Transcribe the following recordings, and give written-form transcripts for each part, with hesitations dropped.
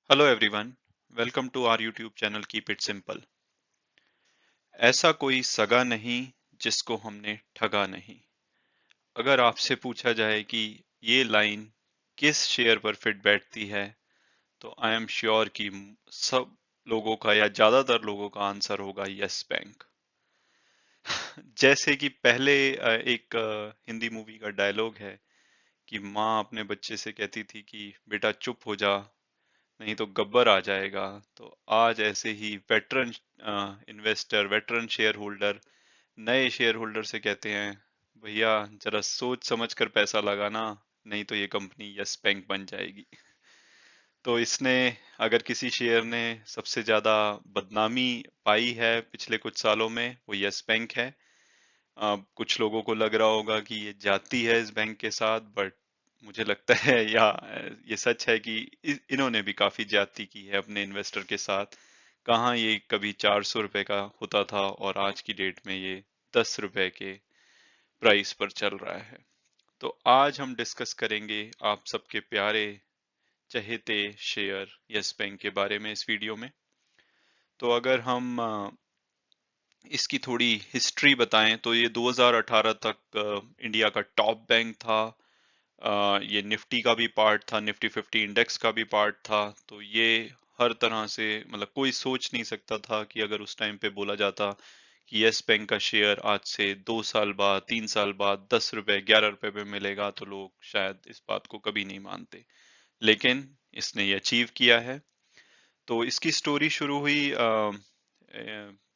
Hello everyone, welcome to our YouTube channel keep it simple. ऐसा कोई सगा नहीं जिसको हमने ठगा नहीं। अगर आपसे पूछा जाए कि ये लाइन किस शेयर पर फिट बैठती है, तो आई एम श्योर कि सब लोगों का या ज्यादातर लोगों का आंसर होगा यस बैंक। जैसे कि पहले एक हिंदी मूवी का डायलॉग है कि माँ अपने बच्चे से कहती थी कि बेटा चुप हो जा, नहीं तो गब्बर आ जाएगा। तो आज ऐसे ही veteran investor, veteran share holder नए शेयर होल्डर से कहते हैं, भैया जरा सोच समझ कर पैसा लगाना, नहीं तो ये कंपनी यस बैंक बन जाएगी। तो इसने, अगर किसी शेयर ने सबसे ज्यादा बदनामी पाई है पिछले कुछ सालों में, वो यस बैंक है। कुछ लोगों को लग रहा होगा कि ये जाती है इस बैंक के साथ, बट मुझे लगता है या ये सच है कि इन्होंने भी काफी ज्यादती की है अपने इन्वेस्टर के साथ। कहाँ ये कभी 400 रुपए का होता था और आज की डेट में ये 10 रुपए के प्राइस पर चल रहा है। तो आज हम डिस्कस करेंगे आप सबके प्यारे चहेते शेयर यस बैंक के बारे में इस वीडियो में। तो अगर हम इसकी थोड़ी हिस्ट्री बताएं तो ये 2018 तक इंडिया का टॉप बैंक था। ये निफ्टी का भी पार्ट था, निफ्टी 50 इंडेक्स का भी पार्ट था। तो ये हर तरह से, मतलब कोई सोच नहीं सकता था कि अगर उस टाइम पे बोला जाता कि यस बैंक का शेयर आज से 2 साल बाद, 3 साल बाद 10 रुपए, 11 रुपए पे मिलेगा, तो लोग शायद इस बात को कभी नहीं मानते। लेकिन इसने ये अचीव किया है। तो इसकी स्टोरी शुरू हुई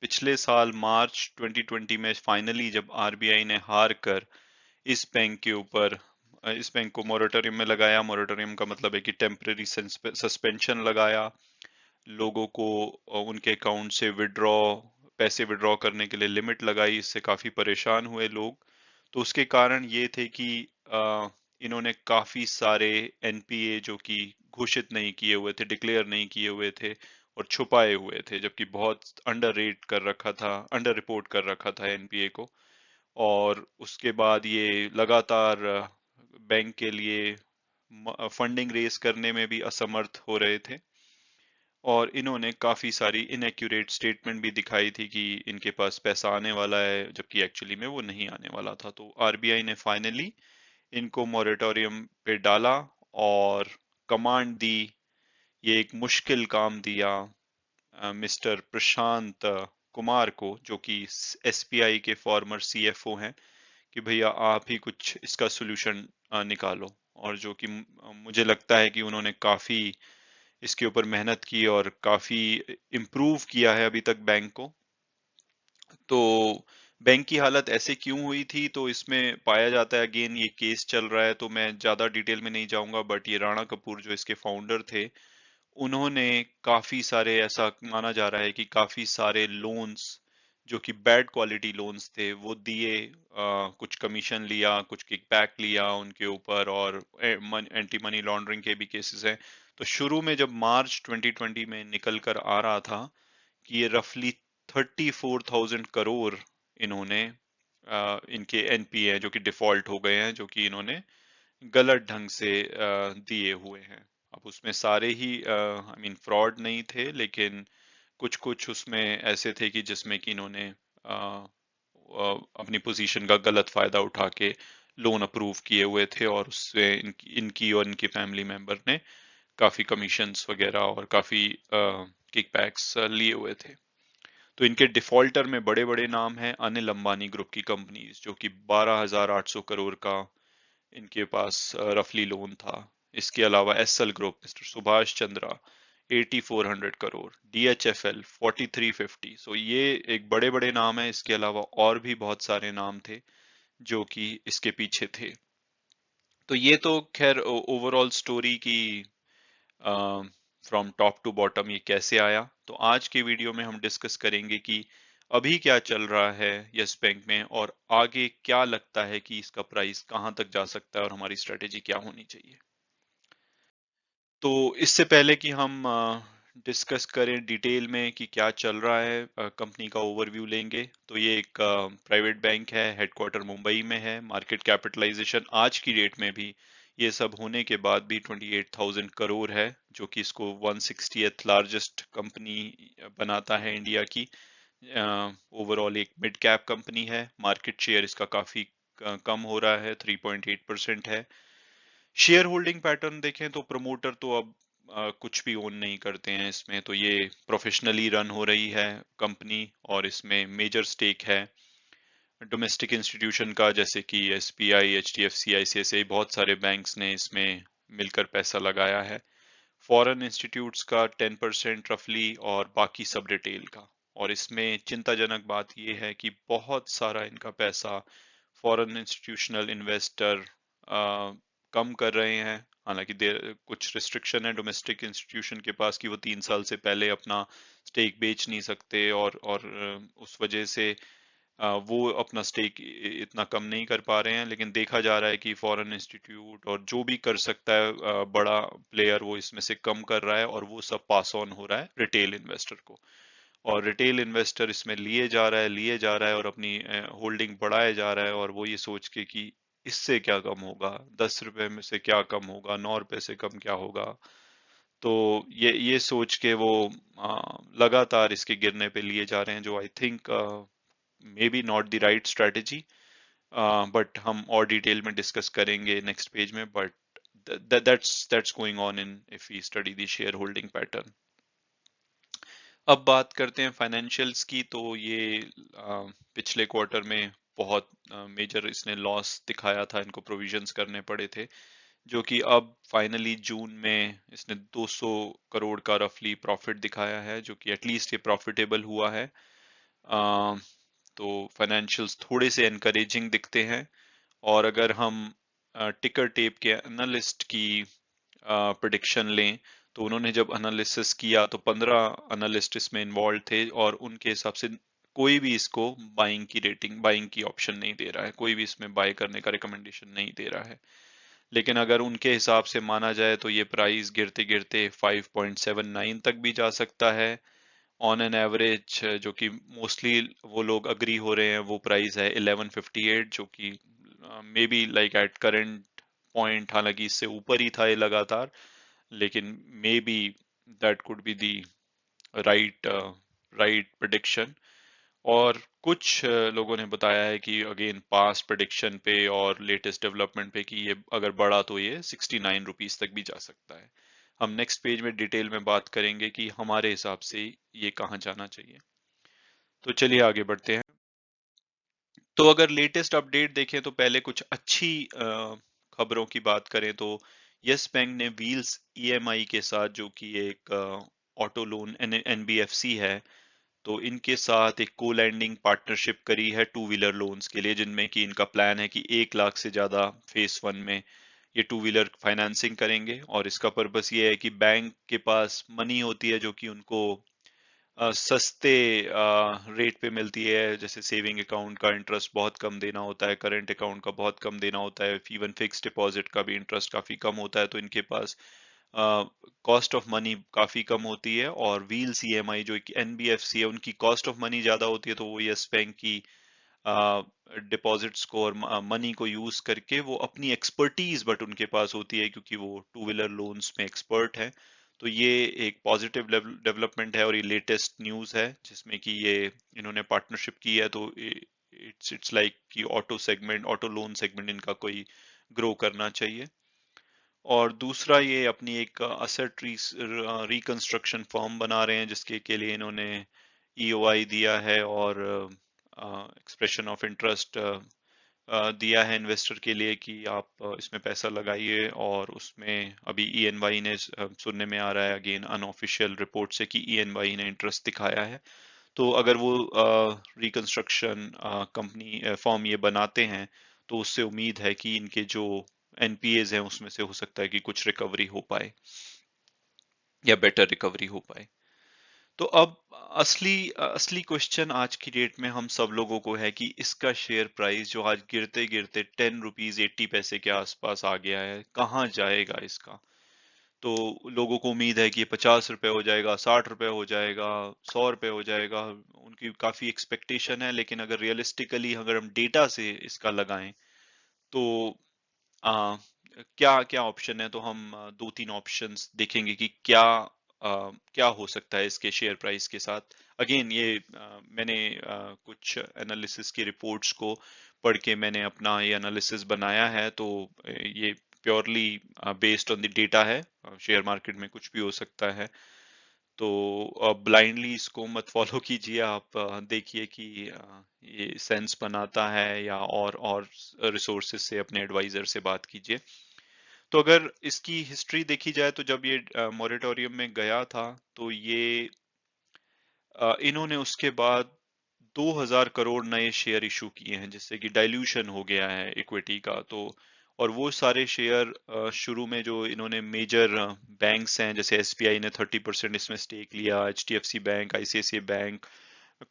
पिछले साल मार्च 2020 में, फाइनली जब आरबीआई ने हार कर इस बैंक के ऊपर, इस बैंक को मोरेटोरियम में लगाया। मोरेटोरियम का मतलब है कि टेम्पररी सस्पेंशन लगाया। लोगों को उनके अकाउंट से पैसे विड्रॉ करने के लिए लिमिट लगाई। इससे काफी परेशान हुए लोग। तो उसके कारण ये थे कि इन्होंने काफी सारे एनपीए जो कि घोषित नहीं किए हुए थे, डिक्लेयर नहीं किए हुए थे और छुपाए हुए थे, जबकि बहुत अंडर रेट कर रखा था, अंडर रिपोर्ट कर रखा था एनपीए को। और उसके बाद ये लगातार बैंक के लिए फंडिंग रेस करने में भी असमर्थ हो रहे थे। और इन्होंने काफी सारी इनएक्यूरेट स्टेटमेंट भी दिखाई थी कि इनके पास पैसा आने वाला है, जबकि एक्चुअली में वो नहीं आने वाला था। तो आरबीआई ने फाइनली इनको मॉरेटोरियम पे डाला और कमांड दी, ये एक मुश्किल काम दिया मिस्टर प्रशांत कुमार को, जो कि एसबीआई के फॉर्मर सीएफओ हैं, कि भैया आप ही कुछ इसका सॉल्यूशन निकालो। और जो कि मुझे लगता है कि उन्होंने काफी इसके ऊपर मेहनत की और काफी इम्प्रूव किया है अभी तक बैंक को। तो बैंक की हालत ऐसे क्यों हुई थी, तो इसमें पाया जाता है, अगेन ये केस चल रहा है तो मैं ज्यादा डिटेल में नहीं जाऊंगा, बट ये राणा कपूर जो इसके फाउंडर थे, उन्होंने काफी सारे, ऐसा माना जा रहा है कि काफी सारे लोन्स जो कि बैड क्वालिटी लोन्स थे वो दिए, कुछ कमीशन लिया, कुछ किकबैक लिया उनके ऊपर, और एंटी मनी लॉन्ड्रिंग के भी केसेस हैं। तो शुरू में जब मार्च 2020 में निकल कर आ रहा था कि ये रफली 34,000 करोड़ इन्होंने इनके एनपीए जो कि डिफॉल्ट हो गए हैं, जो कि इन्होंने गलत ढंग से दिए हुए हैं। अब उसमें सारे ही आई मीन फ्रॉड नहीं थे, लेकिन कुछ कुछ उसमें ऐसे थे कि जिसमें कि इन्होंने अपनी पोजीशन का गलत फायदा उठा के लोन अप्रूव किए हुए थे, और उससे इनकी और इनकी फैमिली मेंबर ने काफी कमीशंस वगैरह और काफी किकबैक्स लिए हुए थे। तो इनके डिफॉल्टर में बड़े बड़े नाम हैं, अनिल अंबानी ग्रुप की कंपनीज, जो कि 12,800 करोड़ का इनके पास रफली लोन था। इसके अलावा SL group, mister Subhash Chandra, 8,400 crore, DHFL 4,350। So ये एक बड़े बड़े नाम है। इसके अलावा और भी बहुत सारे नाम थे जो कि इसके पीछे थे। तो ये तो खैर ओवरऑल स्टोरी की, फ्रॉम टॉप टू बॉटम ये कैसे आया। तो आज के वीडियो में हम डिस्कस करेंगे कि अभी क्या चल रहा है यस बैंक में, और आगे क्या लगता है कि इसका प्राइस कहां तक जा सकता है और हमारी स्ट्रेटेजी क्या होनी चाहिए। तो इससे पहले कि हम डिस्कस करें डिटेल में कि क्या चल रहा है, कंपनी का ओवरव्यू लेंगे। तो ये एक प्राइवेट बैंक है, हेडक्वार्टर मुंबई में है। मार्केट कैपिटलाइजेशन आज की डेट में भी ये सब होने के बाद भी 28,000 करोड़ है, जो कि इसको 160th लार्जेस्ट कंपनी बनाता है इंडिया की। ओवरऑल एक मिड कैप कंपनी है। मार्केट शेयर इसका काफी कम हो रहा है, 3.8% है। शेयर होल्डिंग पैटर्न देखें तो प्रमोटर तो अब कुछ भी ओन नहीं करते हैं इसमें, तो ये प्रोफेशनली रन हो रही है कंपनी, और इसमें मेजर स्टेक है डोमेस्टिक इंस्टीट्यूशन का, जैसे कि एसबीआई, एचडीएफसी, आईसीआईसीआई, बहुत सारे बैंक्स ने इसमें मिलकर पैसा लगाया है। फॉरेन इंस्टीट्यूट्स का 10% रफली, और बाकी सब रिटेल का। और इसमें चिंताजनक बात यह है कि बहुत सारा इनका पैसा फॉरेन इंस्टीट्यूशनल इन्वेस्टर कम कर रहे हैं। हालांकि कुछ रिस्ट्रिक्शन है डोमेस्टिक इंस्टीट्यूशन के पास कि वो 3 साल से पहले अपना स्टेक बेच नहीं सकते, और उस वजह से वो अपना स्टेक इतना कम नहीं कर पा रहे हैं। लेकिन देखा जा रहा है कि फॉरेन इंस्टीट्यूट और जो भी कर सकता है बड़ा प्लेयर, वो इसमें से कम कर रहा है, और वो सब पास ऑन हो रहा है रिटेल इन्वेस्टर को। और रिटेल इन्वेस्टर इसमें लिए जा रहा है और अपनी होल्डिंग बढ़ाए जा रहा है, और वो ये सोच के कि इससे क्या कम होगा, 10 रुपए में से क्या कम होगा, 9 रुपए से कम क्या होगा। तो ये सोच के वो लगातार इसके गिरने पे लिए जा रहे हैं, जो I think may be not the right strategy. But हम और डिटेल में डिस्कस करेंगे नेक्स्ट पेज में। But that's going on in if we study the shareholding pattern. अब बात करते हैं फाइनेंशियल्स की। तो ये पिछले क्वार्टर में बहुत मेजर इसने लॉस दिखाया था, इनको प्रोविजंस करने पड़े थे, जो कि अब फाइनली जून में इसने 200 करोड़ का रफली प्रॉफिट दिखाया है, जो कि एटलीस्ट ये प्रॉफिटेबल हुआ है। तो फाइनेंशियल्स थोड़े से एनकरेजिंग दिखते हैं। और अगर हम टिकर टेप के एनालिस्ट की प्रिडिक्शन लें, तो उन्होंने जब एनालिसिस किया तो 15 एनालिस्ट इसमें इन्वॉल्व थे, और उनके हिसाब से कोई भी इसको बाइंग की ऑप्शन नहीं दे रहा है, कोई भी इसमें बाय करने का रिकमेंडेशन नहीं दे रहा है। लेकिन अगर उनके हिसाब से माना जाए तो ये प्राइस गिरते गिरते 5.79 तक भी जा सकता है ऑन एन एवरेज, जो कि मोस्टली वो लोग अग्री हो रहे हैं। वो प्राइस है 1158, जो कि may be like at current point, हालांकि इससे ऊपर ही था ये लगातार, लेकिन may be that could be the right right prediction. और कुछ लोगों ने बताया है कि अगेन पास्ट प्रिडिक्शन पे और लेटेस्ट डेवलपमेंट पे कि ये अगर बढ़ा तो ये 69 रुपीज तक भी जा सकता है। हम नेक्स्ट पेज में डिटेल में बात करेंगे कि हमारे हिसाब से ये कहाँ जाना चाहिए। तो चलिए आगे बढ़ते हैं। तो अगर लेटेस्ट अपडेट देखें तो पहले कुछ अच्छी खबरों की बात करें तो यस बैंक ने व्हील्स ईएमआई के साथ, जो कि एक ऑटो लोन एनबीएफसी है, तो इनके साथ एक को लैंडिंग पार्टनरशिप करी है टू व्हीलर लोन्स के लिए, जिनमें कि इनका प्लान है कि 1 लाख से ज्यादा फेस 1 में ये टू व्हीलर फाइनेंसिंग करेंगे। और इसका पर्पस ये है कि बैंक के पास मनी होती है जो कि उनको सस्ते रेट पे मिलती है। जैसे सेविंग अकाउंट का इंटरेस्ट बहुत कम देना होता है, करंट अकाउंट का बहुत कम देना होता है, इवन फिक्स डिपॉजिट का भी इंटरेस्ट काफी कम होता है। तो इनके पास कॉस्ट ऑफ मनी काफी कम होती है। और व्हील सीएमआई जो एक एनबीएफसी है, उनकी कॉस्ट ऑफ मनी ज्यादा होती है, तो वो यस बैंक की डिपॉजिट्स को और मनी को यूज करके वो अपनी एक्सपर्टीज बट उनके पास होती है, क्योंकि वो टू व्हीलर लोन्स में एक्सपर्ट है। तो ये एक पॉजिटिव डेवलपमेंट है, और ये लेटेस्ट न्यूज है जिसमें कि ये इन्होंने पार्टनरशिप की है। तो इट्स लाइक कि ऑटो लोन सेगमेंट इनका कोई ग्रो करना चाहिए। और दूसरा, ये अपनी एक असेट रिकंस्ट्रक्शन फर्म बना रहे हैं, जिसके के लिए इन्होंने ईओआई दिया है और एक्सप्रेशन ऑफ इंटरेस्ट दिया है इन्वेस्टर के लिए कि आप इसमें पैसा लगाइए। और उसमें अभी ईएनवाई ने सुनने में आ रहा है अगेन अनऑफिशियल रिपोर्ट से कि ईएनवाई ने इंटरेस्ट दिखाया है। तो अगर वो रिकंस्ट्रक्शन कंपनी फॉर्म ये बनाते हैं, तो उससे उम्मीद है कि इनके जो एनपीएज हैं उसमें से हो सकता है कि कुछ रिकवरी हो पाए, या बेटर रिकवरी हो पाए। तो अब असली असली क्वेश्चन आज की डेट में हम सब लोगों को है कि इसका शेयर प्राइस जो आज गिरते गिरते 10 रुपीज 80 पैसे के आसपास आ गया है, कहाँ जाएगा इसका। तो लोगों को उम्मीद है कि ये 50 रुपए हो जाएगा, 60 रुपए हो जाएगा, 100 रुपए हो जाएगा। उनकी काफी एक्सपेक्टेशन है। लेकिन अगर रियलिस्टिकली अगर हम डेटा से इसका लगाएं, तो क्या क्या ऑप्शन है, तो हम दो तीन ऑप्शंस देखेंगे कि क्या क्या हो सकता है इसके शेयर प्राइस के साथ। अगेन ये मैंने कुछ एनालिसिस की रिपोर्ट्स को पढ़ के मैंने अपना ये एनालिसिस बनाया है, तो ये purely based on the data है। शेयर मार्केट में कुछ भी हो सकता है, तो ब्लाइंडली इसको मत फॉलो कीजिए आप। देखिए कि ये सेंस बनाता है या और रिसोर्सेज से अपने एडवाइजर से बात कीजिए। तो अगर इसकी हिस्ट्री देखी जाए तो जब ये मॉरेटोरियम में गया था, तो ये इन्होंने उसके बाद 2000 करोड़ नए शेयर इशू किए हैं, जिससे कि डाइल्यूशन हो गया है इक्विटी का। तो और वो सारे शेयर शुरू में जो इन्होंने मेजर बैंक्स हैं, जैसे एसबीआई ने 30% इसमें स्टेक लिया, HDFC bank, ICICI bank,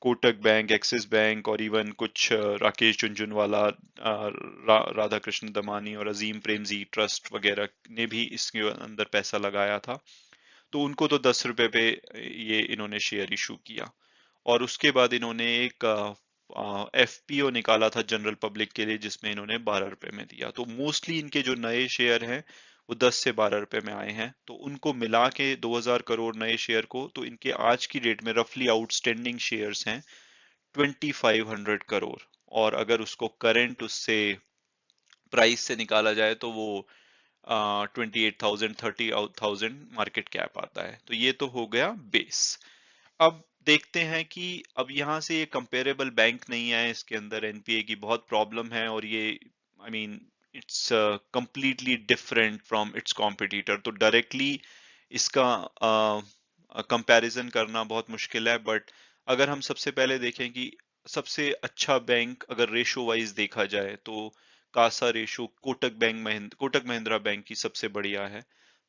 Kotak bank, axis bank, और इवन कुछ राकेश झुनझुनवाला, राधा कृष्ण दमानी और अजीम प्रेमजी ट्रस्ट वगैरह ने भी इसके अंदर पैसा लगाया था। तो उनको तो 10 रुपए पे ये इन्होंने शेयर इशू किया। और उसके बाद इन्होंने एक एफपीओ निकाला था जनरल पब्लिक के लिए, जिसमें इन्होंने 12 रुपए में दिया। तो मोस्टली इनके जो नए शेयर हैं वो 10 से 12 रुपए में आए हैं। तो उनको मिला के 2000 करोड़ नए शेयर को, तो इनके आज की डेट में रफली आउटस्टैंडिंग शेयर्स हैं 2500 करोड़। और अगर उसको करंट उससे प्राइस से निकाला जाए तो वो 28,000 30,000 मार्केट कैप आता है। तो ये तो हो गया बेस। अब देखते हैं कि अब यहाँ से ये कंपेरेबल बैंक नहीं है, इसके अंदर एनपीए की बहुत प्रॉब्लम है, और ये I mean it's completely different from its competitor. तो डायरेक्टली इसका कंपैरिजन करना बहुत मुश्किल है। बट अगर हम सबसे पहले देखें कि सबसे अच्छा बैंक अगर रेशो वाइज देखा जाए, तो कासा रेशो कोटक महिंद्रा बैंक की सबसे बढ़िया है।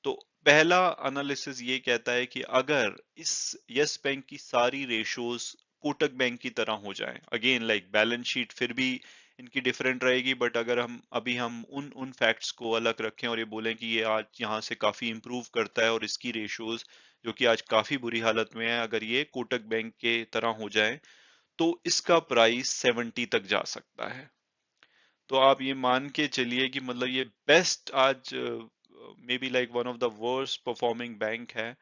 तो पहला एनालिसिस ये कहता है कि अगर इस यस बैंक की सारी रेशोज कोटक बैंक की तरह हो जाए, अगेन लाइक बैलेंस शीट फिर भी इनकी डिफरेंट रहेगी, बट अगर हम उन उन फैक्ट्स को अलग रखें और ये बोलें कि ये आज यहाँ से काफी इंप्रूव करता है और इसकी रेशोज जो कि आज काफी बुरी हालत में है, अगर ये कोटक बैंक के तरह हो जाए, तो इसका प्राइस 70 तक जा सकता है। तो आप ये मान के चलिए कि मतलब ये बेस्ट आज may be like one of the worst performing bank है।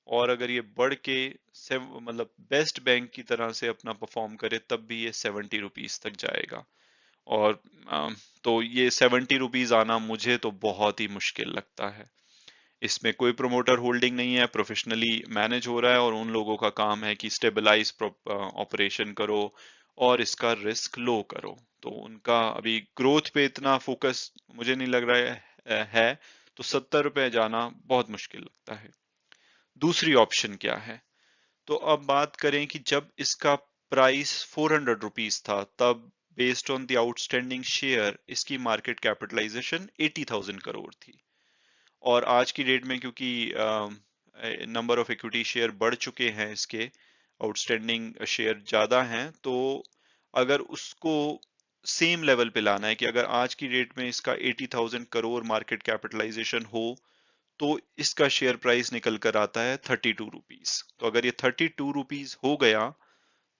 और अगर ये बढ़ के मतलब बेस्ट बैंक की तरह से अपना परफॉर्म करे, तब भी ये 70 रुपीज तक जाएगा। और तो ये 70 रुपीज आना मुझे तो बहुत ही मुश्किल लगता है। इसमें कोई प्रोमोटर होल्डिंग नहीं है, प्रोफेशनली मैनेज हो रहा है, और उन लोगों का काम है कि स्टेबलाइज ऑपरेशन करो और इसका रिस्क लो करो। तो उनका अभी ग्रोथ पे इतना फोकस मुझे नहीं लग रहा है। तो 70 रुपए जाना बहुत मुश्किल लगता है। दूसरी ऑप्शन क्या है? तो अब बात करें कि जब इसका प्राइस 400 रुपीज था, तब based on the outstanding share इसकी मार्केट कैपिटलाइजेशन 80,000 करोड़ थी। और आज की डेट में क्योंकि नंबर ऑफ इक्विटी शेयर बढ़ चुके हैं, इसके आउटस्टैंडिंग शेयर ज्यादा हैं, तो अगर उसको सेम लेवल पे लाना है कि अगर आज की डेट में इसका 80,000 करोड़ मार्केट कैपिटलाइजेशन हो, तो इसका शेयर प्राइस निकल कर आता है 32 रुपीज। तो अगर ये 32 रुपीज हो गया,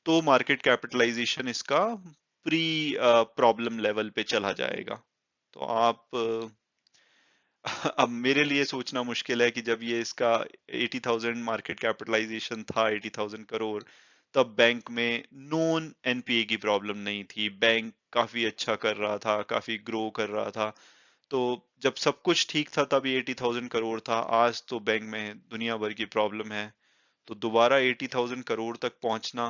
तो मार्केट कैपिटलाइजेशन इसका प्री प्रॉब्लम लेवल पे चला जाएगा। तो आप अब मेरे लिए सोचना मुश्किल है कि जब ये इसका 80,000 मार्केट कैपिटलाइजेशन था, 80,000 करोड़, तब बैंक में नॉन एनपीए की प्रॉब्लम नहीं थी, बैंक काफी अच्छा कर रहा था, काफी ग्रो कर रहा था। तो जब सब कुछ ठीक था तब ये 80,000 करोड़ था। आज तो बैंक में दुनिया भर की प्रॉब्लम है, तो दोबारा 80,000 करोड़ तक पहुंचना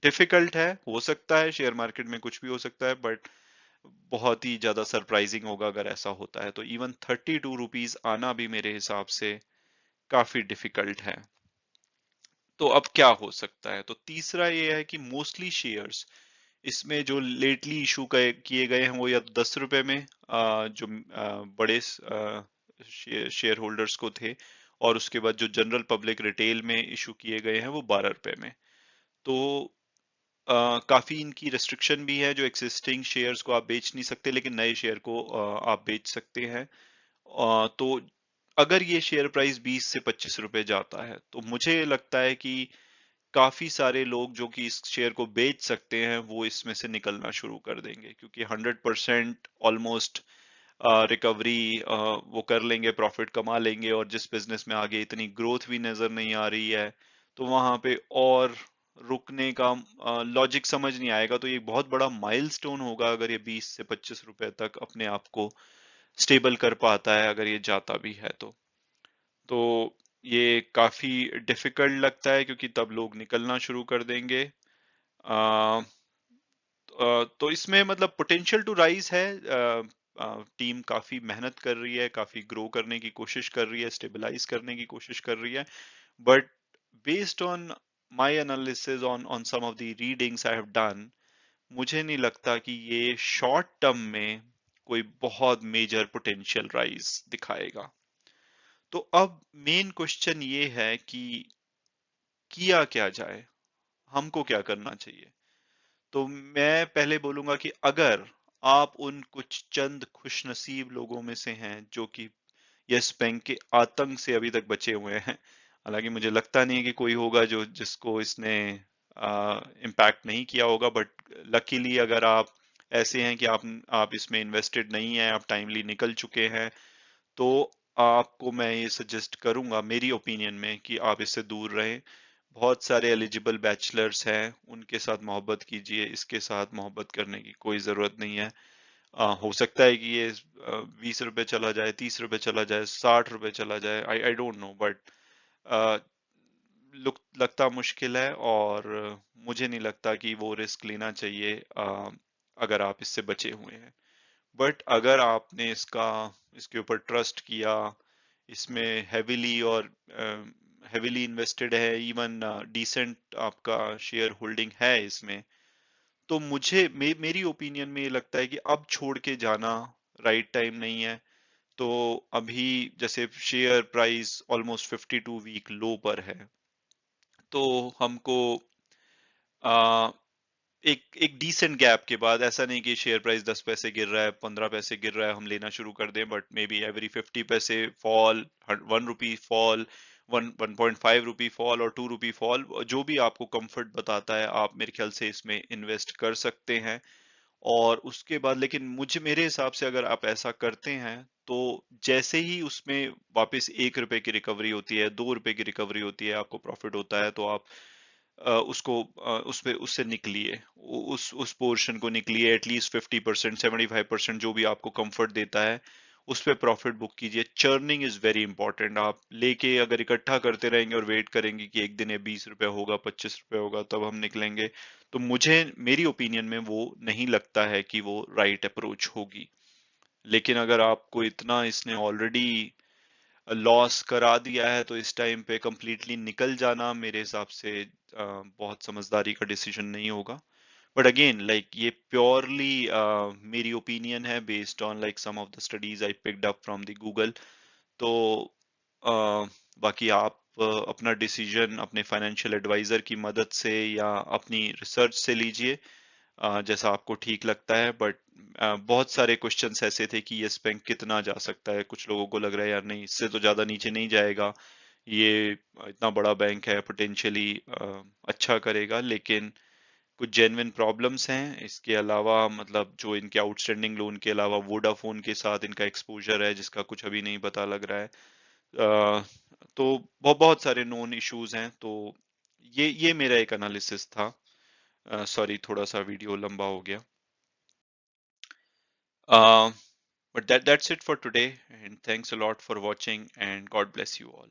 डिफिकल्ट है। हो सकता है, शेयर मार्केट में कुछ भी हो सकता है, बट बहुत ही ज्यादा सरप्राइजिंग होगा अगर ऐसा होता है। तो इवन 32 रुपीज आना भी मेरे हिसाब से काफी डिफिकल्ट है। तो अब क्या हो सकता है? तो तीसरा ये है कि मोस्टली शेयर्स इसमें जो लेटली इशू किए गए हैं वो या 10 रुपए में जो बड़े शेयर होल्डर्स को थे, और उसके बाद जो जनरल पब्लिक रिटेल में इशू किए गए हैं वो 12 रुपए में। तो काफी इनकी रेस्ट्रिक्शन भी है, जो एक्सिस्टिंग शेयर्स को आप बेच नहीं सकते, लेकिन नए शेयर को आप बेच सकते हैं। तो अगर ये शेयर प्राइस 20 से 25 रुपए जाता है, तो मुझे लगता है कि काफी सारे लोग जो कि इस शेयर को बेच सकते हैं, वो इसमें से निकलना शुरू कर देंगे, क्योंकि 100% ऑलमोस्ट रिकवरी वो कर लेंगे, प्रॉफिट कमा लेंगे, और जिस बिजनेस में आगे इतनी ग्रोथ भी नजर नहीं आ रही है तो वहां पे और रुकने का लॉजिक समझ नहीं आएगा। तो ये बहुत बड़ा माइलस्टोन होगा अगर ये 20 से 25 रुपए तक अपने आप को स्टेबल कर पाता है, अगर ये जाता भी है तो ये काफी डिफिकल्ट लगता है क्योंकि तब लोग निकलना शुरू कर देंगे। आ, तो इसमें मतलब पोटेंशियल टू राइज है। टीम काफी मेहनत कर रही है, काफी ग्रो करने की कोशिश कर रही है, स्टेबलाइज करने की कोशिश कर रही है, but based on my analysis on some of the readings I have done, मुझे नहीं लगता कि ये शॉर्ट टर्म में कोई बहुत मेजर पोटेंशियल राइज दिखाएगा। तो अब मेन क्वेश्चन ये है कि किया क्या जाए, हमको क्या करना चाहिए। तो मैं पहले बोलूंगा कि अगर आप उन कुछ चंद खुशनसीब लोगों में से हैं जो कि यस बैंक के आतंक से अभी तक बचे हुए हैं, हालांकि मुझे लगता नहीं है कि कोई होगा जो जिसको इसने इम्पैक्ट नहीं किया होगा, बट लकीली अगर आप ऐसे हैं कि आप इसमें इन्वेस्टेड नहीं है, आप टाइमली निकल चुके हैं, तो आपको मैं ये सजेस्ट करूंगा मेरी ओपिनियन में कि आप इससे दूर रहें। बहुत सारे एलिजिबल बैचलर्स हैं, उनके साथ मोहब्बत कीजिए, इसके साथ मोहब्बत करने की कोई ज़रूरत नहीं है। हो सकता है कि ये 20 रुपए चला जाए, 30 रुपए चला जाए, 60 रुपए चला जाए, आई आई डोंट नो, बट लगता मुश्किल है, और मुझे नहीं लगता कि वो रिस्क लेना चाहिए अगर आप इससे बचे हुए हैं। बट अगर आपने इसके ऊपर ट्रस्ट किया, इसमें हैविली और हैविली इन्वेस्टेड है, इवन डिसेंट आपका शेयर होल्डिंग है इसमें, तो मेरी ओपिनियन में ये लगता है कि अब छोड़ के जाना राइट टाइम नहीं है। तो अभी जैसे share price almost 52 week low पर है, तो हमको एक एक डिसेंट गैप के बाद, ऐसा नहीं कि शेयर प्राइस 10 पैसे गिर रहा है, 15 पैसे गिर रहा है, हम लेना शुरू कर दें, बट मे बी एवरी 50 पैसे फॉल, 1 रुपी फॉल, 1.5 रुपी फॉल और 2 रुपी फॉल, जो भी आपको कंफर्ट बताता है आप मेरे ख्याल से इसमें इन्वेस्ट कर सकते हैं। और उसके बाद लेकिन मेरे हिसाब से अगर आप ऐसा करते हैं तो जैसे ही उसमें वापस 1 रुपए की रिकवरी होती है, 2 रुपए की रिकवरी होती है, आपको प्रॉफिट होता है, तो आप उससे निकलिए, उस पोर्शन को निकलिए, एटलीस्ट 50%, 75% जो भी आपको कंफर्ट देता है उस पे प्रॉफिट बुक कीजिए। Churning is very important. आप लेके अगर इकट्ठा करते रहेंगे और वेट करेंगे कि एक दिन ये 20 रुपए होगा, 25 रुपए होगा, तब हम निकलेंगे, तो मेरी ओपिनियन में वो नहीं लगता है कि वो राइट अप्रोच होगी। लेकिन अगर आपको इतना इसने ऑलरेडी लॉस करा दिया है तो इस टाइम पे कंप्लीटली निकल जाना मेरे हिसाब से बहुत समझदारी का डिसीजन नहीं होगा। बट अगेन लाइक ये प्योरली मेरी ओपिनियन है based on like some of the studies I picked up from the Google. तो बाकी आप अपना डिसीजन अपने फाइनेंशियल एडवाइजर की मदद से या अपनी रिसर्च से लीजिए, जैसा आपको ठीक लगता है। बट बहुत सारे क्वेश्चंस ऐसे थे कि यस बैंक कितना जा सकता है, कुछ लोगों को लग रहा है यार नहीं, इससे तो ज्यादा नीचे नहीं जाएगा, ये इतना बड़ा बैंक है, पोटेंशियली अच्छा करेगा, लेकिन कुछ जेन्युइन प्रॉब्लम्स हैं इसके अलावा। मतलब जो इनके आउटस्टैंडिंग लोन के अलावा वोडाफोन के साथ इनका एक्सपोजर है जिसका कुछ अभी नहीं पता लग रहा है। तो बहुत बहुत सारे नोन इश्यूज हैं। तो ये मेरा एक एनालिसिस था। सॉरी, थोड़ा सा वीडियो लंबा हो गया। But that's it for today, and thanks a lot for watching, and God bless you all.